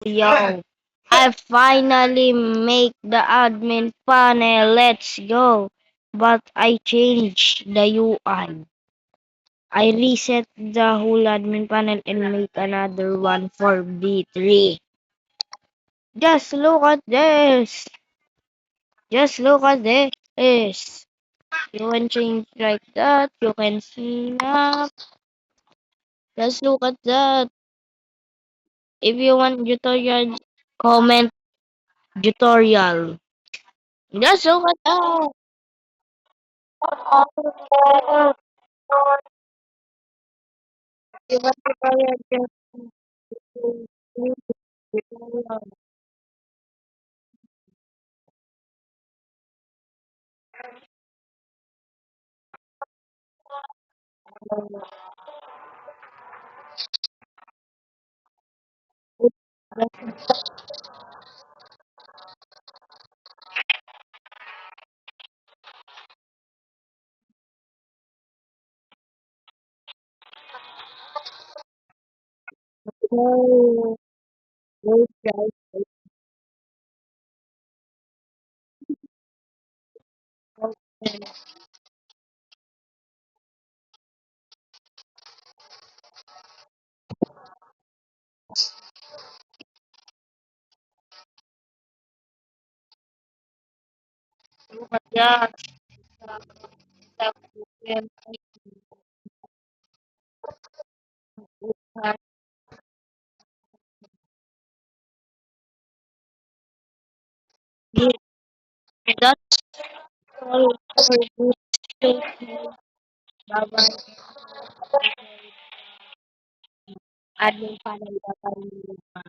Yo, I finally make the admin panel. Let's go. But I changed the UI. I reset the whole admin panel and make another one for B3. Just look at this. Just look at this. You can change like that. You can snap. Just look at that. If you want tutorial, comment tutorial. Just look at that. You want tutorial, just tutorial. Oh, wait, guys. Look at that. That's all for this bye-bye. Admin panel. Bye-bye.